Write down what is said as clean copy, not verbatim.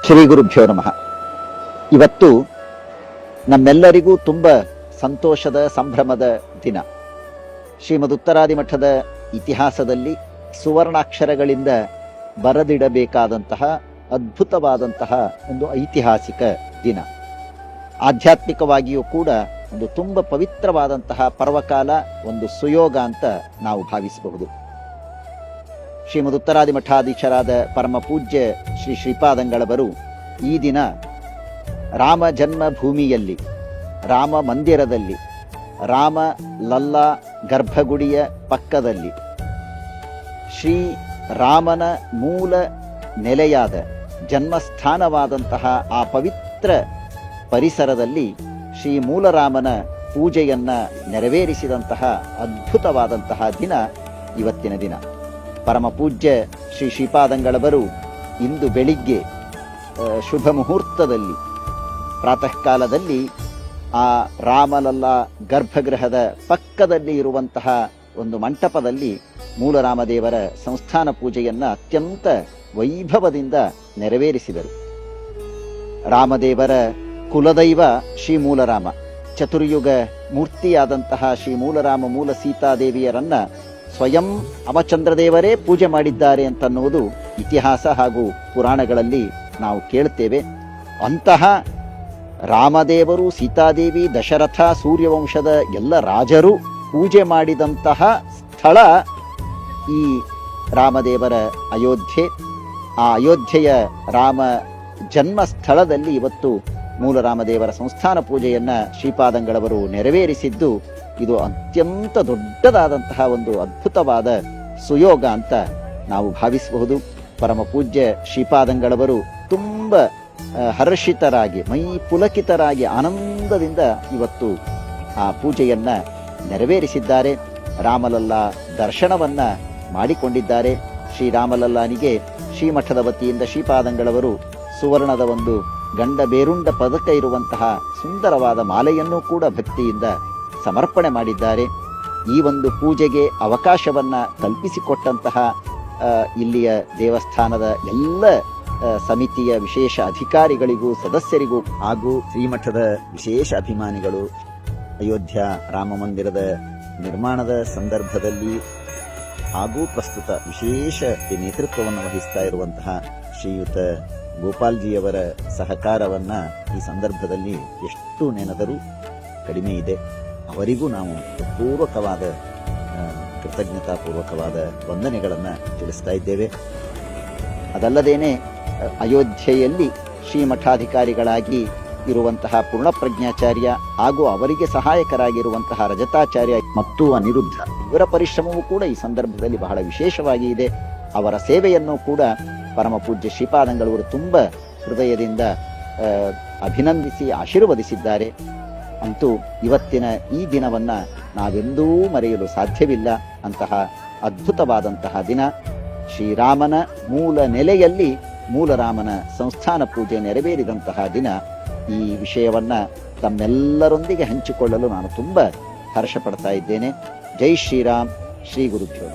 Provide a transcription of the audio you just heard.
ಶ್ರೀ ಗುರುಭ್ಯೋ ನಮಃ. ಇವತ್ತು ನಮ್ಮೆಲ್ಲರಿಗೂ ತುಂಬ ಸಂತೋಷದ ಸಂಭ್ರಮದ ದಿನ. ಶ್ರೀಮದ್ ಉತ್ತರಾದಿ ಮಠದ ಇತಿಹಾಸದಲ್ಲಿ ಸುವರ್ಣಾಕ್ಷರಗಳಿಂದ ಬರೆದಿಡಬೇಕಾದಂತಹ ಅದ್ಭುತವಾದಂತಹ ಒಂದು ಐತಿಹಾಸಿಕ ದಿನ. ಆಧ್ಯಾತ್ಮಿಕವಾಗಿಯೂ ಕೂಡ ಒಂದು ತುಂಬ ಪವಿತ್ರವಾದಂತಹ ಪರ್ವಕಾಲ, ಒಂದು ಸುಯೋಗ ಅಂತ ನಾವು ಭಾವಿಸಬಹುದು. ಶ್ರೀಮದ್ ಉತ್ತರಾದಿ ಮಠಾಧೀಶರಾದ ಪರಮ ಪೂಜ್ಯ ಶ್ರೀ ಶ್ರೀಪಾದಂಗಳವರು ಈ ದಿನ ರಾಮ ಜನ್ಮಭೂಮಿಯಲ್ಲಿ, ರಾಮ ಮಂದಿರದಲ್ಲಿ, ರಾಮ ಲಲ್ಲಾ ಗರ್ಭಗುಡಿಯ ಪಕ್ಕದಲ್ಲಿ, ಶ್ರೀ ರಾಮನ ಮೂಲ ನೆಲೆಯಾದ ಜನ್ಮಸ್ಥಾನವಾದಂತಹ ಆ ಪವಿತ್ರ ಪರಿಸರದಲ್ಲಿ ಶ್ರೀ ಮೂಲರಾಮನ ಪೂಜೆಯನ್ನ ನೆರವೇರಿಸಿದಂತಹ ಅದ್ಭುತವಾದಂತಹ ದಿನ ಇವತ್ತಿನ ದಿನ. ಪರಮ ಪೂಜ್ಯ ಶ್ರೀ ಶ್ರೀಪಾದಂಗಳವರು ಇಂದು ಬೆಳಿಗ್ಗೆ ಶುಭ ಮುಹೂರ್ತದಲ್ಲಿ, ಪ್ರಾತಃ ಕಾಲದಲ್ಲಿ ಆ ರಾಮಲಲ್ಲಾ ಗರ್ಭಗೃಹದ ಪಕ್ಕದಲ್ಲಿ ಇರುವಂತಹ ಒಂದು ಮಂಟಪದಲ್ಲಿ ಮೂಲರಾಮದೇವರ ಸಂಸ್ಥಾನ ಪೂಜೆಯನ್ನ ಅತ್ಯಂತ ವೈಭವದಿಂದ ನೆರವೇರಿಸಿದರು. ರಾಮದೇವರ ಕುಲದೈವ ಶ್ರೀ ಮೂಲರಾಮ, ಚತುರ್ಯುಗ ಮೂರ್ತಿಯಾದಂತಹ ಶ್ರೀ ಮೂಲರಾಮ ಮೂಲ ಸೀತಾದೇವಿಯರನ್ನ ಸ್ವಯಂ ರಾಮಚಂದ್ರದೇವರೇ ಪೂಜೆ ಮಾಡಿದ್ದಾರೆ ಅಂತನ್ನುವುದು ಇತಿಹಾಸ ಹಾಗೂ ಪುರಾಣಗಳಲ್ಲಿ ನಾವು ಕೇಳುತ್ತೇವೆ. ಅಂತಹ ರಾಮದೇವರು, ಸೀತಾದೇವಿ, ದಶರಥ, ಸೂರ್ಯವಂಶದ ಎಲ್ಲ ರಾಜರು ಪೂಜೆ ಮಾಡಿದಂತಹ ಸ್ಥಳ ಈ ರಾಮದೇವರ ಅಯೋಧ್ಯೆ. ಆ ಅಯೋಧ್ಯೆಯ ರಾಮ ಜನ್ಮ ಸ್ಥಳದಲ್ಲಿ ಇವತ್ತು ಮೂಲರಾಮದೇವರ ಸಂಸ್ಥಾನ ಪೂಜೆಯನ್ನ ಶ್ರೀಪಾದಂಗಳವರು ನೆರವೇರಿಸಿದ್ದು ಇದು ಅತ್ಯಂತ ದೊಡ್ಡದಾದಂತಹ ಒಂದು ಅದ್ಭುತವಾದ ಸುಯೋಗ ಅಂತ ನಾವು ಭಾವಿಸಬಹುದು. ಪರಮ ಪೂಜ್ಯ ಶ್ರೀಪಾದಂಗಳವರು ತುಂಬ ಹರ್ಷಿತರಾಗಿ, ಮೈ ಪುಲಕಿತರಾಗಿ, ಆನಂದದಿಂದ ಇವತ್ತು ಆ ಪೂಜೆಯನ್ನ ನೆರವೇರಿಸಿದ್ದಾರೆ. ರಾಮಲಲ್ಲಾ ದರ್ಶನವನ್ನ ಮಾಡಿಕೊಂಡಿದ್ದಾರೆ. ಶ್ರೀರಾಮಲಲ್ಲಾನಿಗೆ ಶ್ರೀಮಠದ ವತಿಯಿಂದ ಶ್ರೀಪಾದಂಗಳವರು ಸುವರ್ಣದ ಒಂದು ಗಂಡ ಬೇರುಂಡ ಪದಕ ಇರುವಂತಹ ಸುಂದರವಾದ ಮಾಲೆಯನ್ನೂ ಕೂಡ ಭಕ್ತಿಯಿಂದ ಸಮರ್ಪಣೆ ಮಾಡಿದ್ದಾರೆ. ಈ ಒಂದು ಪೂಜೆಗೆ ಅವಕಾಶವನ್ನ ಕಲ್ಪಿಸಿಕೊಟ್ಟಂತಹ ಇಲ್ಲಿಯ ದೇವಸ್ಥಾನದ ಎಲ್ಲ ಸಮಿತಿಯ ವಿಶೇಷ ಅಧಿಕಾರಿಗಳಿಗೂ, ಸದಸ್ಯರಿಗೂ ಹಾಗೂ ಶ್ರೀಮಠದ ವಿಶೇಷ ಅಭಿಮಾನಿಗಳು, ಅಯೋಧ್ಯ ರಾಮ ಮಂದಿರದ ನಿರ್ಮಾಣದ ಸಂದರ್ಭದಲ್ಲಿ ಹಾಗೂ ಪ್ರಸ್ತುತ ವಿಶೇಷ ನೇತೃತ್ವವನ್ನು ವಹಿಸ್ತಾ ಇರುವಂತಹ ಶ್ರೀಯುತ ಗೋಪಾಲ್ಜಿಯವರ ಸಹಕಾರವನ್ನ ಈ ಸಂದರ್ಭದಲ್ಲಿ ಎಷ್ಟು ನೆನೆದರೂ ಕಡಿಮೆ ಇದೆ. ಅವರಿಗೂ ನಾವು ಪೂರ್ವಕವಾದ ಕೃತಜ್ಞತಾಪೂರ್ವಕವಾದ ವಂದನೆಗಳನ್ನು ತಿಳಿಸ್ತಾ ಇದ್ದೇವೆ. ಅದಲ್ಲದೇನೆ ಅಯೋಧ್ಯೆಯಲ್ಲಿ ಶ್ರೀಮಠಾಧಿಕಾರಿಗಳಾಗಿ ಇರುವಂತಹ ಪೂರ್ಣಪ್ರಜ್ಞಾಚಾರ್ಯ ಹಾಗೂ ಅವರಿಗೆ ಸಹಾಯಕರಾಗಿರುವಂತಹ ರಜತಾಚಾರ್ಯ ಮತ್ತು ಅನಿರುದ್ಧ, ಇವರ ಪರಿಶ್ರಮವೂ ಕೂಡ ಈ ಸಂದರ್ಭದಲ್ಲಿ ಬಹಳ ವಿಶೇಷವಾಗಿ ಇದೆ. ಅವರ ಸೇವೆಯನ್ನು ಕೂಡ ಪರಮ ಪೂಜ್ಯ ಶ್ರೀಪಾದಂಗಳವರು ತುಂಬ ಹೃದಯದಿಂದ ಅಭಿನಂದಿಸಿ ಆಶೀರ್ವದಿಸಿದ್ದಾರೆ. ಅಂತೂ ಇವತ್ತಿನ ಈ ದಿನವನ್ನ ನಾವೆಂದೂ ಮರೆಯಲು ಸಾಧ್ಯವಿಲ್ಲ. ಅಂತಹ ಅದ್ಭುತವಾದಂತಹ ದಿನ. ಶ್ರೀರಾಮನ ಮೂಲ ನೆಲೆಯಲ್ಲಿ ಮೂಲರಾಮನ ಸಂಸ್ಥಾನ ಪೂಜೆ ನೆರವೇರಿದಂತಹ ದಿನ. ಈ ವಿಷಯವನ್ನ ತಮ್ಮೆಲ್ಲರೊಂದಿಗೆ ಹಂಚಿಕೊಳ್ಳಲು ನಾನು ತುಂಬ ಹರ್ಷ ಪಡ್ತಾ ಇದ್ದೇನೆ. ಜೈ ಶ್ರೀರಾಮ್. ಶ್ರೀ ಗುರುಭ್ಯೋ.